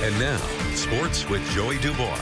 And now, sports with Joey Dubois.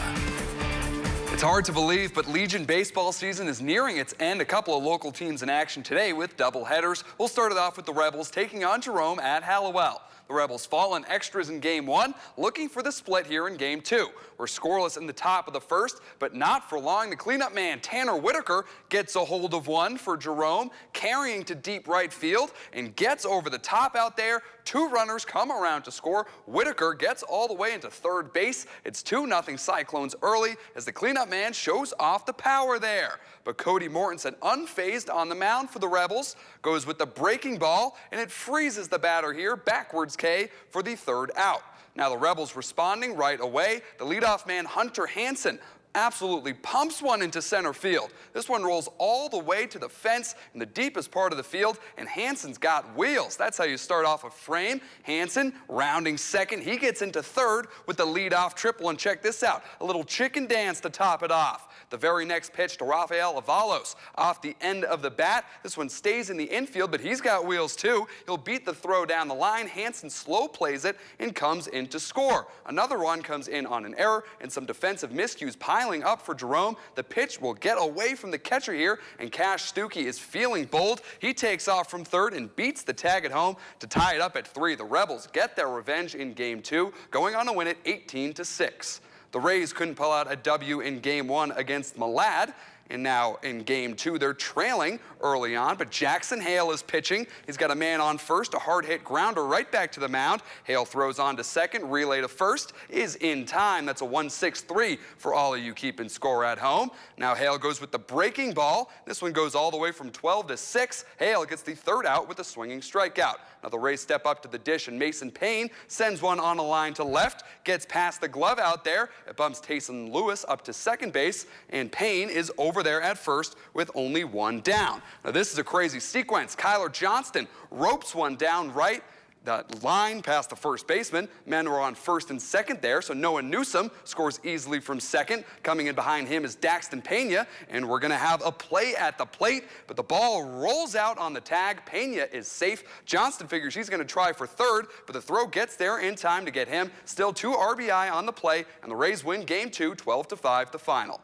It's hard to believe, but Legion baseball season is nearing its end. A couple of local teams in action today with doubleheaders. We'll start it off with the Rebels taking on Jerome at Hallowell. The Rebels fall in extras in Game 1, looking for the split here in Game 2. We're scoreless in the top of the first, but not for long. The cleanup man, Tanner Whitaker, gets a hold of one for Jerome, carrying to deep right field, and gets over the top out there. Two runners come around to score. Whitaker gets all the way into third base. It's 2-0 Cyclones early as the cleanup man shows off the power there. But Cody Mortensen, unfazed on the mound for the Rebels, goes with the breaking ball, and it freezes the batter here, backwards K for the third out. Now the Rebels responding right away. The leadoff man, Hunter Hansen, absolutely pumps one into center field. This one rolls all the way to the fence in the deepest part of the field, and Hansen's got wheels. That's how you start off a frame. Hansen rounding second. He gets into third with the leadoff triple, and check this out. A little chicken dance to top it off. The very next pitch to Rafael Avalos off the end of the bat. This one stays in the infield, but he's got wheels too. He'll beat the throw down the line. Hansen slow plays it and comes in to score. Another run comes in on an error and some defensive miscues piling up for Jerome. The pitch will get away from the catcher here, and Cash Stuckey is feeling bold. He takes off from third and beats the tag at home to tie it up at 3. The Rebels get their revenge in Game 2, going on to win it 18-6. The Rays couldn't pull out a W in Game 1 against Malad, and now in Game 2 they're trailing early on, but Jackson Hale is pitching. He's got a man on first, a hard-hit grounder right back to the mound. Hale throws on to second, relay to first is in time. That's a 1-6-3 for all of you keeping score at home. Now Hale goes with the breaking ball. This one goes all the way from 12-6. Hale gets the third out with a swinging strikeout. Now the Rays step up to the dish, and Mason Payne sends one on a line to left, gets past the glove out there. It bumps Tayson Lewis up to second base, and Payne is over there at first with only one down. Now this is a crazy sequence. Kyler Johnston ropes one down right that line past the first baseman. Men were on first and second there, so Noah Newsom scores easily from second. Coming in behind him is Daxton Pena, and we're going to have a play at the plate, but the ball rolls out on the tag. Pena is safe. Johnston figures he's going to try for third, but the throw gets there in time to get him. Still 2 RBI on the play, and the Rays win Game 2, 12-5 the final.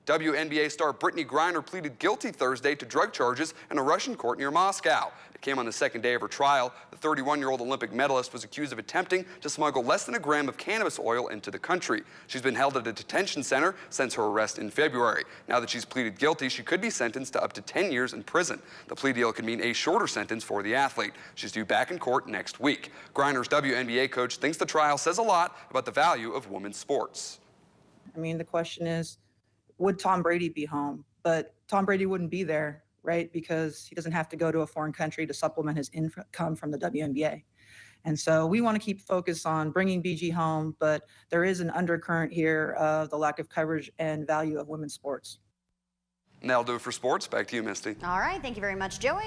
WNBA star Brittany Griner pleaded guilty Thursday to drug charges in a Russian court near Moscow. It came on the second day of her trial. The 31-year-old Olympic medalist was accused of attempting to smuggle less than a gram of cannabis oil into the country. She's been held at a detention center since her arrest in February. Now that she's pleaded guilty, she could be sentenced to up to 10 years in prison. The plea deal could mean a shorter sentence for the athlete. She's due back in court next week. Griner's WNBA coach thinks the trial says a lot about the value of women's sports. I mean, the question is, would Tom Brady be home? But Tom Brady wouldn't be there, right? Because he doesn't have to go to a foreign country to supplement his income from the WNBA. And so we want to keep focus on bringing BG home, but there is an undercurrent here of the lack of coverage and value of women's sports. And that'll do it for sports. Back to you, Misty. All right. Thank you very much, Joey.